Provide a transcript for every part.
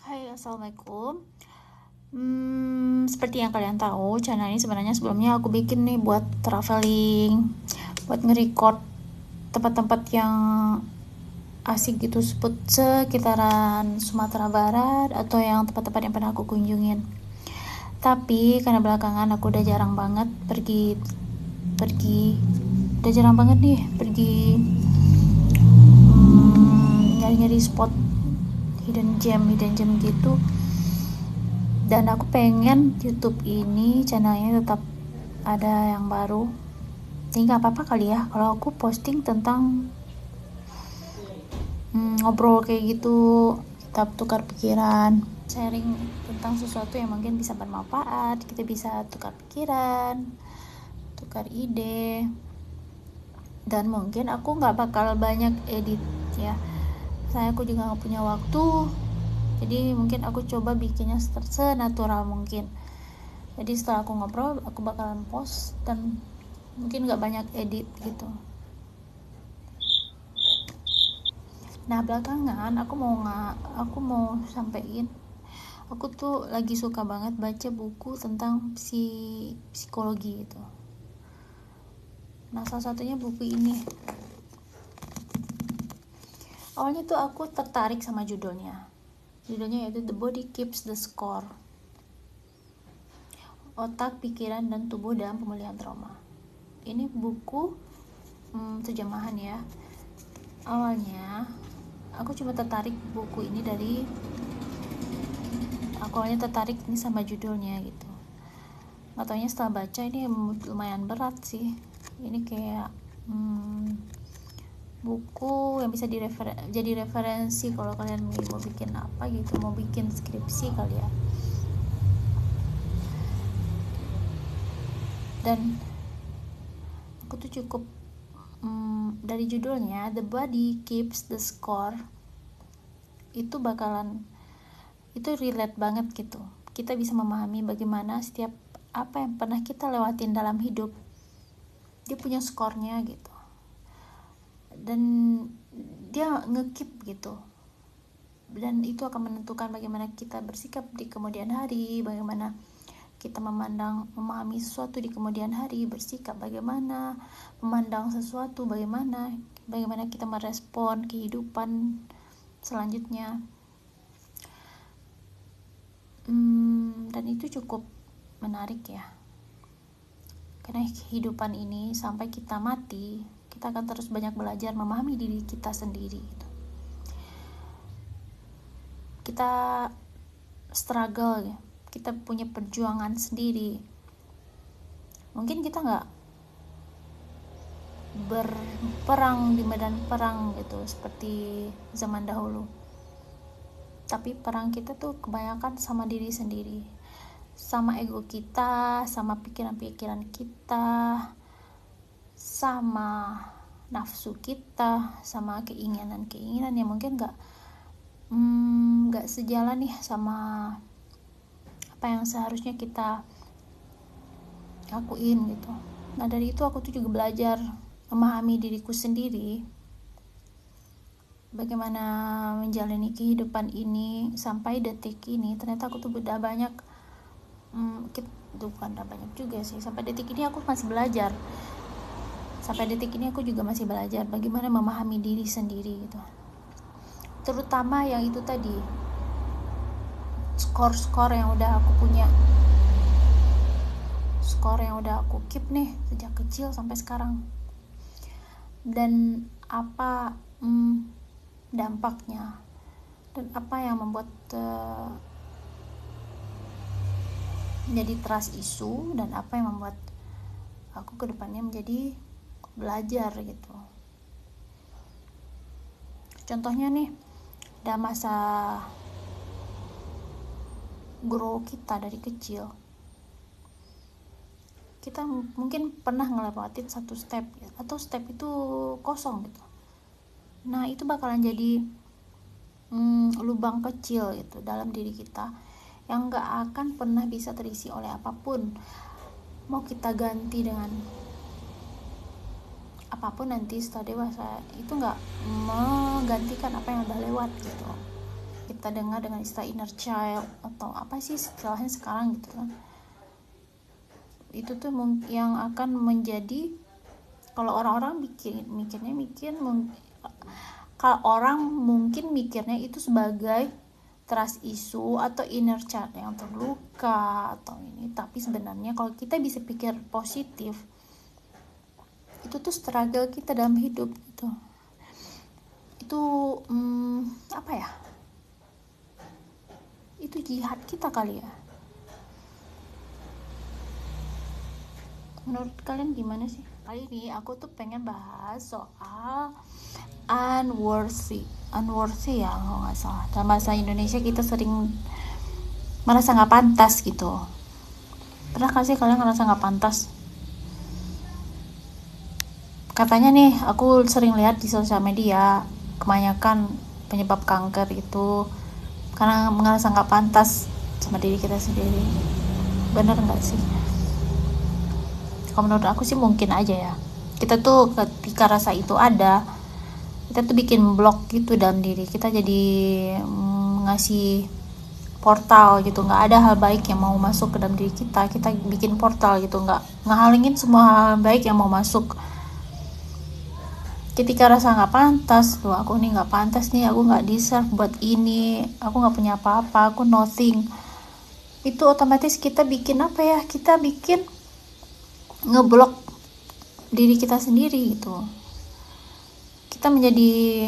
Hai, assalamualaikum. Seperti yang kalian tahu, channel ini sebenarnya sebelumnya aku bikin nih buat traveling, buat nge-record tempat-tempat yang asik gitu, sekitaran Sumatera Barat atau yang tempat-tempat yang pernah aku kunjungin. Tapi karena belakangan aku udah jarang banget udah jarang banget nih pergi nyari-nyari spot hidden gem gitu. Dan aku pengen YouTube ini channelnya tetap ada yang baru. Jadi nggak apa-apa kali ya kalau aku posting tentang ngobrol kayak gitu, kita tukar pikiran, sharing tentang sesuatu yang mungkin bisa bermanfaat. Kita bisa tukar pikiran, tukar ide. Dan mungkin aku nggak bakal banyak edit ya, saya aku juga nggak punya waktu. Jadi mungkin aku coba bikinnya senatural mungkin. Jadi setelah aku ngobrol, aku bakalan post dan mungkin nggak banyak edit gitu. Nah belakangan aku mau sampein, aku tuh lagi suka banget baca buku tentang psikologi itu. Nah salah satunya buku ini. Awalnya tuh aku tertarik sama judulnya yaitu The Body Keeps the Score. Otak, pikiran, dan tubuh dalam pemulihan trauma. Ini buku terjemahan ya. Awalnya aku cuma tertarik buku ini sama judulnya gitu. Nggak taunya setelah baca ini lumayan berat sih. Ini kayak buku yang bisa jadi referensi kalau kalian mau bikin apa gitu, mau bikin skripsi kali ya. Dan aku tuh cukup dari judulnya The Body Keeps the Score itu relate banget gitu. Kita bisa memahami bagaimana setiap apa yang pernah kita lewatin dalam hidup dia punya skornya gitu, dan dia ngekip gitu, dan itu akan menentukan bagaimana kita bersikap di kemudian hari, bagaimana kita memahami sesuatu di kemudian hari, bersikap bagaimana, memandang sesuatu bagaimana kita merespon kehidupan selanjutnya. Dan itu cukup menarik ya, karena kehidupan ini sampai kita mati, kita akan terus banyak belajar memahami diri kita sendiri. Kita struggle ya, kita punya perjuangan sendiri. Mungkin kita nggak berperang di medan perang gitu seperti zaman dahulu, tapi perang kita tuh kebanyakan sama diri sendiri, sama ego kita, sama pikiran-pikiran kita, sama nafsu kita, sama keinginan yang mungkin nggak sejalan nih sama apa yang seharusnya kita lakuin gitu. Nah dari itu aku tuh juga belajar memahami diriku sendiri, bagaimana menjalani kehidupan ini sampai detik ini. Ternyata aku tuh udah banyak bukan banyak juga sih, sampai detik ini aku masih belajar. Sampai detik ini aku juga masih belajar bagaimana memahami diri sendiri gitu. Terutama yang itu tadi, skor yang udah aku punya, skor yang udah aku keep nih sejak kecil sampai sekarang, dan apa dampaknya, dan apa yang membuat menjadi trust issue, dan apa yang membuat aku kedepannya menjadi belajar gitu. Contohnya nih, dalam masa grow kita dari kecil, kita mungkin pernah ngelewatin satu step atau step itu kosong gitu. Nah itu bakalan jadi lubang kecil gitu dalam diri kita yang gak akan pernah bisa terisi oleh apapun. Mau kita ganti dengan apapun nanti setelah dewasa, itu gak menggantikan apa yang udah lewat gitu. kita dengar dengan istilah inner child atau apa sih istilahnya sekarang gitu kan. Itu tuh yang akan menjadi, kalau orang-orang kalau orang mungkin mikirnya itu sebagai trust issue atau inner child yang terluka atau ini, tapi sebenarnya kalau kita bisa pikir positif, itu tuh struggle kita dalam hidup gitu. Itu apa ya, itu jihad kita kali ya. Menurut kalian gimana sih? Kali ini aku tuh pengen bahas soal unworthy ya, kalau nggak salah. Dalam bahasa Indonesia kita sering merasa nggak pantas gitu. Pernah gak sih kalian ngerasa nggak pantas? Katanya nih, aku sering lihat di sosial media, kebanyakan penyebab kanker itu karena merasa nggak pantas sama diri kita sendiri. Bener nggak sih? Kalau menurut aku sih mungkin aja ya. Kita tuh ketika rasa itu ada, kita tuh bikin blok gitu dalam diri kita, jadi ngasih portal gitu, nggak ada hal baik yang mau masuk ke dalam diri kita bikin portal gitu, nggak ngehalingin semua hal baik yang mau masuk. Ketika rasa nggak pantas tuh, aku nih nggak pantas nih, aku nggak deserve buat ini, aku nggak punya apa-apa, aku nothing, itu otomatis kita bikin apa ya, kita bikin ngeblok diri kita sendiri gitu. Kita menjadi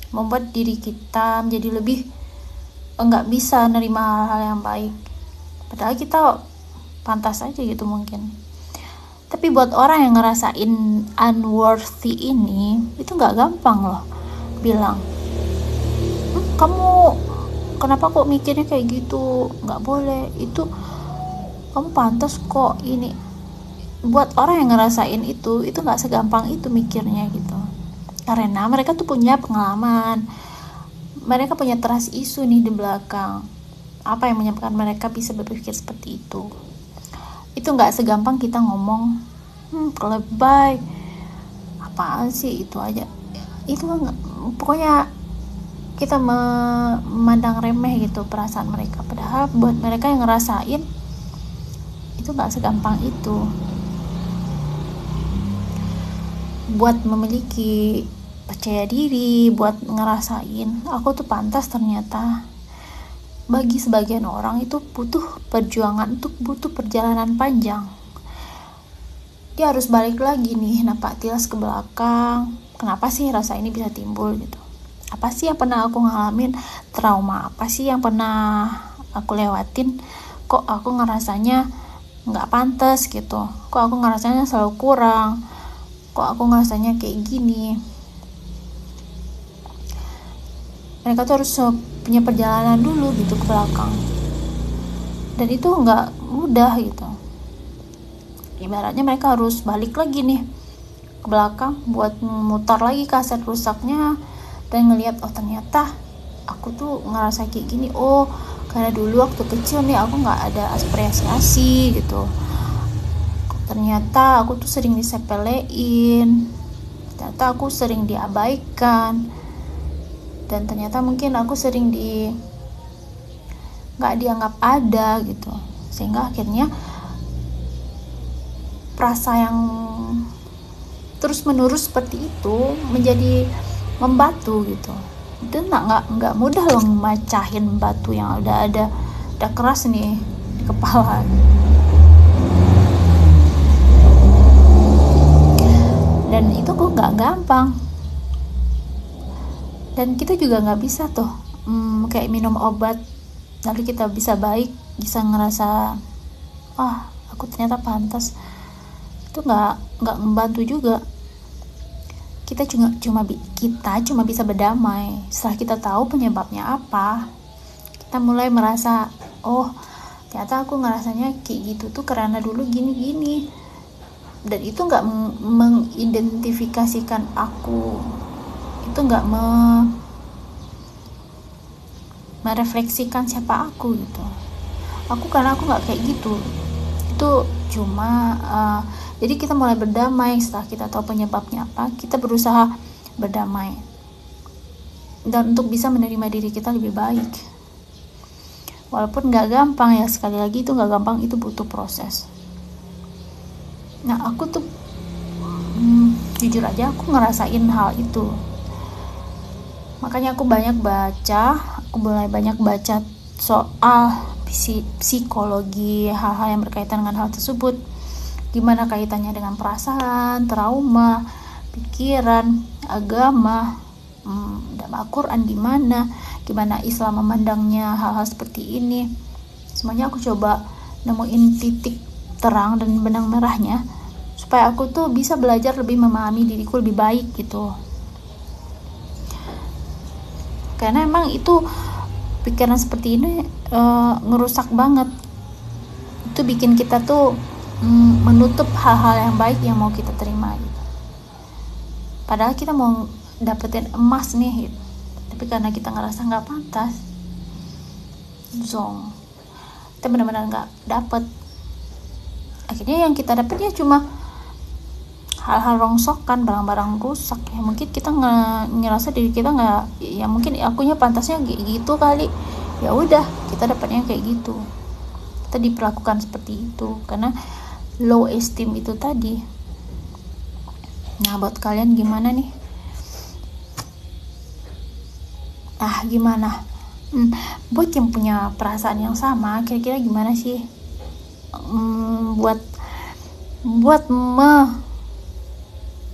membuat diri kita menjadi lebih nggak bisa nerima hal yang baik, padahal kita pantas aja gitu mungkin. Tapi buat orang yang ngerasain unworthy ini, itu nggak gampang loh bilang, kamu kenapa kok mikirnya kayak gitu, nggak boleh, itu kamu pantas kok ini. Buat orang yang ngerasain itu nggak segampang itu mikirnya gitu, karena mereka tuh punya pengalaman, mereka punya trust issue nih di belakang. Apa yang menyebabkan mereka bisa berpikir seperti itu? Itu nggak segampang kita ngomong lebay, apaan sih, itu aja, itu nggak, pokoknya kita memandang remeh gitu perasaan mereka, padahal buat mereka yang ngerasain itu nggak segampang itu. Buat memiliki percaya diri, buat ngerasain aku tuh pantas, ternyata bagi sebagian orang itu butuh perjuangan, butuh perjalanan panjang. Dia harus balik lagi nih, napak tilas ke belakang, kenapa sih rasa ini bisa timbul gitu, apa sih yang pernah aku ngalamin, trauma apa sih yang pernah aku lewatin, kok aku ngerasanya nggak pantas gitu, kok aku ngerasanya selalu kurang, kok aku ngerasanya kayak gini. Mereka tuh harus punya perjalanan dulu gitu ke belakang, dan itu nggak mudah gitu. Ibaratnya mereka harus balik lagi nih ke belakang buat mutar lagi kaset rusaknya dan ngelihat, oh ternyata aku tuh ngerasa kayak gini, oh karena dulu waktu kecil nih aku nggak ada apresiasi gitu, ternyata aku tuh sering disepelein, ternyata aku sering diabaikan, dan ternyata mungkin aku sering nggak dianggap ada gitu, sehingga akhirnya rasa yang terus menerus seperti itu menjadi membatu gitu. Itu nggak mudah loh mecahin batu yang udah keras nih di kepala. Dan itu kok nggak gampang. Dan kita juga nggak bisa tuh kayak minum obat lalu kita bisa baik, bisa ngerasa aku ternyata pantas. Itu nggak membantu juga. Kita cuma bisa berdamai setelah kita tahu penyebabnya apa. Kita mulai merasa, oh ternyata aku ngerasanya kayak gitu tuh karena dulu gini-gini, dan itu nggak mengidentifikasikan aku, itu nggak merefleksikan siapa aku gitu. Karena aku nggak kayak gitu. Itu cuma jadi kita mulai berdamai setelah kita tahu penyebabnya apa. Kita berusaha berdamai. dan untuk bisa menerima diri kita lebih baik. Walaupun gak gampang ya, sekali lagi itu gak gampang, itu butuh proses. Nah aku tuh jujur aja aku ngerasain hal itu, makanya aku mulai banyak baca soal psikologi, hal-hal yang berkaitan dengan hal tersebut, gimana kaitannya dengan perasaan, trauma, pikiran, agama, dan Al-Quran gimana Islam memandangnya hal-hal seperti ini. Semuanya aku coba nemuin titik terang dan benang merahnya supaya aku tuh bisa belajar lebih memahami diriku lebih baik gitu. Karena emang itu pikiran seperti ini ngerusak banget. Itu bikin kita tuh menutup hal-hal yang baik yang mau kita terima gitu. Padahal kita mau dapetin emas nih gitu. Tapi karena kita ngerasa nggak pantas, zong, kita benar-benar nggak dapet. Akhirnya yang kita dapet ya cuma hal-hal rongsokan, barang-barang rusak ya. Mungkin kita ngerasa diri kita nggak, ya mungkin akunya pantasnya gitu kali, ya udah kita dapatnya kayak gitu, kita diperlakukan seperti itu karena low esteem itu tadi. Nah buat kalian gimana nih? Gimana buat yang punya perasaan yang sama, kira-kira gimana sih buat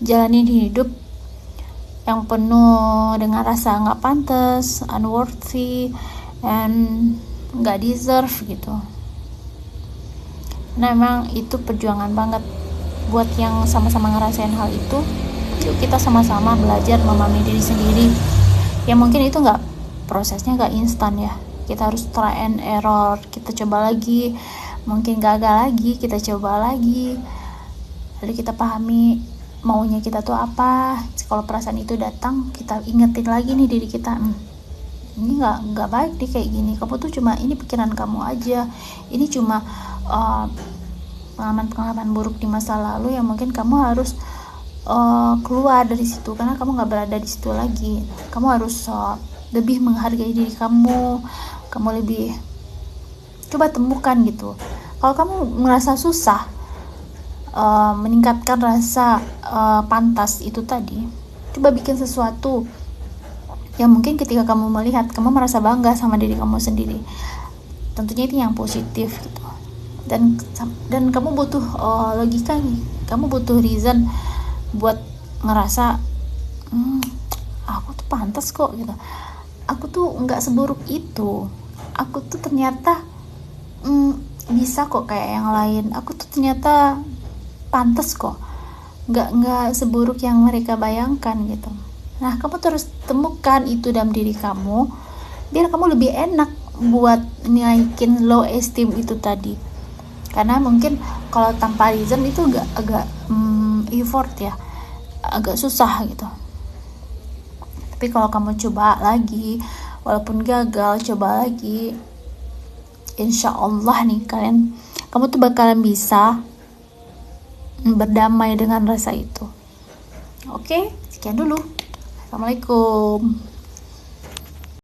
jalanin hidup yang penuh dengan rasa nggak pantas, unworthy, and nggak deserve gitu. Nah emang itu perjuangan banget. Buat yang sama-sama ngerasain hal itu, yuk kita sama-sama belajar memahami diri sendiri. Ya mungkin itu prosesnya nggak instan ya, kita harus try and error, kita coba lagi, mungkin gagal lagi, kita coba lagi, lalu kita pahami maunya kita tuh apa. Kalau perasaan itu datang, kita ingetin lagi nih diri kita, ini nggak baik nih kayak gini, kamu tuh cuma, ini pikiran kamu aja, ini cuma pengalaman buruk di masa lalu yang mungkin kamu harus keluar dari situ karena kamu nggak berada di situ lagi. Kamu harus lebih menghargai diri kamu lebih coba temukan gitu. Kalau kamu merasa susah meningkatkan rasa pantas itu tadi, coba bikin sesuatu yang mungkin ketika kamu melihat, kamu merasa bangga sama diri kamu sendiri. Tentunya itu yang positif gitu. Dan kamu butuh logika nih, kamu butuh reason buat ngerasa aku tuh pantas kok gitu, aku tuh nggak seburuk itu, aku tuh ternyata bisa kok kayak yang lain, aku tuh ternyata pantas kok, nggak seburuk yang mereka bayangkan gitu. Nah kamu terus temukan itu dalam diri kamu biar kamu lebih enak buat naikin low esteem itu tadi. Karena mungkin kalau tanpa reason itu agak effort ya, agak susah gitu. Tapi kalau kamu coba lagi, walaupun gagal, coba lagi, insya Allah nih kamu tuh bakalan bisa berdamai dengan rasa itu. Oke, sekian dulu. Assalamualaikum.